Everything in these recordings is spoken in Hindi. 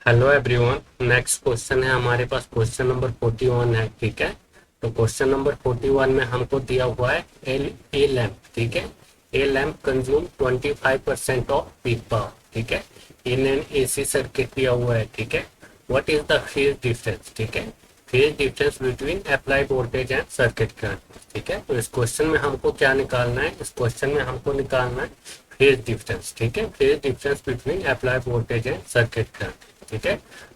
Hello everyone. नेक्स्ट क्वेश्चन है हमारे पास, क्वेश्चन नंबर 41 है। ठीक है, तो क्वेश्चन नंबर 41 में हमको दिया हुआ है एल ए लैम्प। ठीक है, ए lamp consume 25% of peak power. ठीक है, इन एन एसी सर्किट दिया हुआ है। ठीक है, what is the phase difference. ठीक है, phase difference between applied voltage and circuit current. ठीक है, तो इस क्वेश्चन में हमको क्या निकालना है, इस क्वेश्चन में हमको निकालना है फेज डिफरेंस। ठीक है, phase difference between applied voltage and circuit current. ठीक है,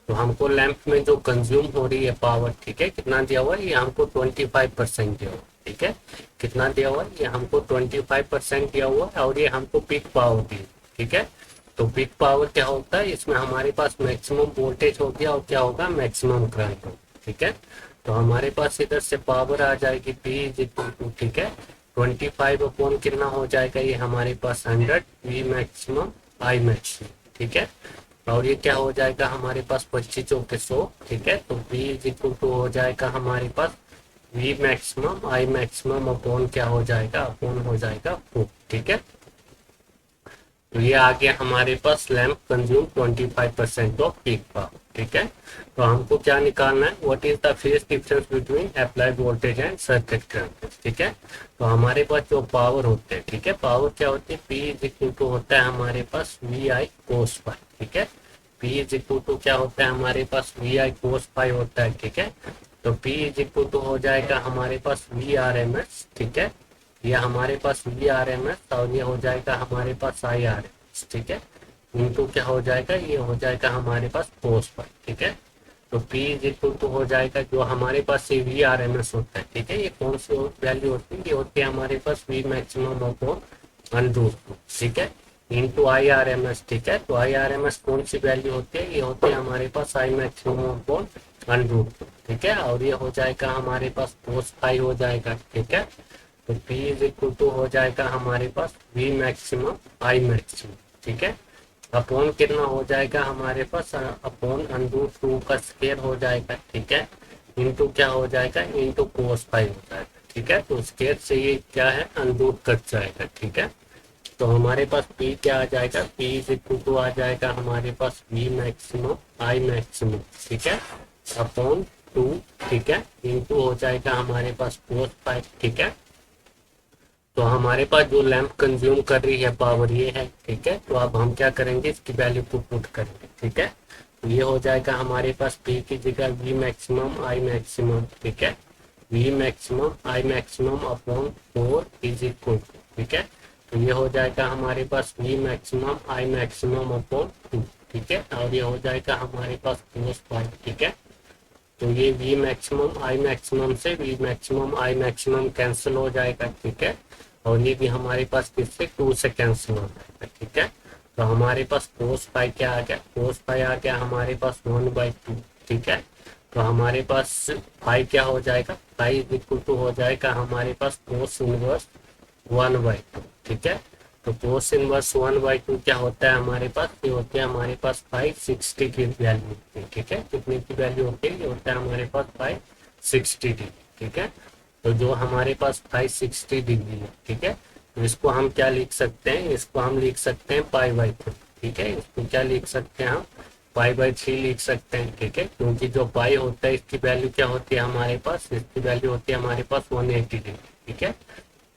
तो हमको लैंप में जो कंज्यूम हो रही है पावर, ठीक है, कितना दिया हुआ है, ये हमको 25% दिया हुआ है। ठीक है, कितना दिया हुआ है, ये हमको 25% दिया हुआ है और ये हमको पीक पावर दी। ठीक है, तो पीक पावर क्या होता है, इसमें हमारे पास मैक्सिमम वोल्टेज हो गया और क्या होगा, मैक्सिमम करंट होगा। ठीक है, तो हमारे पास इधर से पावर आ जाएगी पी इज इक्वल टू, ठीक है, 25 अपॉन कितना हो जाएगा, ये हमारे पास 100 वी मैक्सिमम आई मैक्सिमम। ठीक है, और ये क्या हो जाएगा हमारे पास 25 चौके 100। ठीक है, तो V इज इक्वल टू हो जाएगा हमारे पास V maximum I maximum upon क्या हो जाएगा, अपॉन हो जाएगा 4। ठीक है, तो ये आ गया हमारे पास lamp consume 25% of peak power. ठीक है, तो हमको क्या निकालना है, what is the phase difference between applied voltage and circuit current. ठीक है, तो हमारे पास जो पावर होते हैं, ठीक है, पावर क्या होती है, P इज इक्वल टू होता है हमारे पास वी आई कोस फाई। ठीक है, P इज इक्वल टू क्या होता है हमारे पास, वी आई कोस फाई होता है। ठीक है, तो P इज इक्वल टू हो जाएगा हमारे पास वी आर एम एस। ठीक है, ये हमारे पास वी आर एम एस और ये हो जाएगा हमारे पास आई आर एम एस। ठीक है, इनटू क्या हो जाएगा, ये हो जाएगा हमारे पास कोस फाई। ठीक है, तो P इज इक्वल टू हो जाएगा जो हमारे पास ये वी आर एम एस होता है। ठीक है, ये कौन सी वैल्यू होती है, ये होती है हमारे पास वी मैक्सिमम अपॉन अंडरूट 2। ठीक है, into I R M S. ठीक है, तो आई आर एम एस कौन सी वैल्यू होती है, ये होती है हमारे पास आई मैक्सिमम अपॉन अंडरूट 2। ठीक है, और ये हो जाएगा हमारे पास कोस फाई हो जाएगा। ठीक है, तो P इज इक्वल टू हो जाएगा हमारे पास V मैक्सिमम आई मैक्सिमम। ठीक है, अपॉन कितना हो जाएगा हमारे पास, अपॉन अंडरूट 2 का स्क्वायर हो जाएगा। ठीक है, इंटू क्या हो जाएगा, इंटू कोस फाई हो जाएगा। ठीक है, तो स्क्वायर से ये क्या है, अंडरूट कट जाएगा। ठीक है, तो हमारे पास P क्या आ जाएगा, P इज इक्वल टू आ जाएगा हमारे पास V मैक्सिमम आई मैक्सिमम। ठीक है, अपॉन 2। ठीक है, इंटू हो जाएगा हमारे पास कोस फाई। ठीक है, तो हमारे पास जो लैंप कंज्यूम कर रही है पावर ये है। ठीक है, तो अब हम क्या करेंगे, इसकी वैल्यू को पुट करेंगे। ठीक है, तो ये हो जाएगा हमारे पास P की जगह V मैक्सिमम आई मैक्सिमम। ठीक है, V maximum I maximum upon 4 is equal to, ठीक है, तो ये हो जाएगा हमारे पास V maximum I maximum upon 2। ठीक है, और ये हो जाएगा हमारे पास कोस फाई। ठीक है, तो ये V मैक्सिमम आई मैक्सिमम से V maximum I maximum cancel हो जाएगा। ठीक है, और ये भी हमारे पास किससे, 2 से कैंसिल हो जाएगा। ठीक है, तो हमारे पास कोस पाई क्या आ गया, कोस पाई आ गया हमारे पास 1/2। ठीक है, तो हमारे पास पाई क्या हो जाएगा, पाई इज इक्वल टू हो जाएगा हमारे पास कोस इनवर्स 1/2। ठीक है, तो कोस इनवर्स 1/2 क्या होता है हमारे पास, ये होता है हमारे पास 560 की वैल्यू होती है। ठीक है, कितने की वैल्यू होती है, ये होता है हमारे पास 560 डिग्री। ठीक है, तो जो हमारे पास 560 डिग्री है। ठीक है, तो इसको हम क्या लिख सकते हैं, इसको हम लिख सकते हैं π/3। ठीक है, इसको क्या लिख सकते हैं हम, π/3 लिख सकते हैं। ठीक है, क्योंकि जो पाई होता है इसकी वैल्यू क्या होती है हमारे पास, इसकी वैल्यू होती है हमारे पास 180 डिग्री। ठीक है,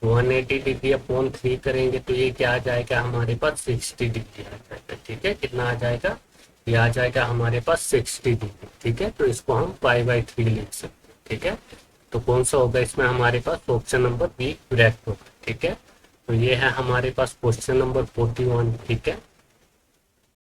180 डिग्री अपॉन 3 करेंगे तो ये क्या आ जाएगा हमारे पास 60 डिग्री आ जाएगा। ठीक है, कितना आ जाएगा, ये आ जाएगा हमारे पास 60 डिग्री। ठीक है, तो इसको हम π/3 लिख सकते हैं। ठीक है, तो कौन सा होगा इसमें हमारे पास, ऑप्शन नंबर बी करेक्ट होगा। ठीक है, तो ये है हमारे पास क्वेश्चन नंबर 41। ठीक है,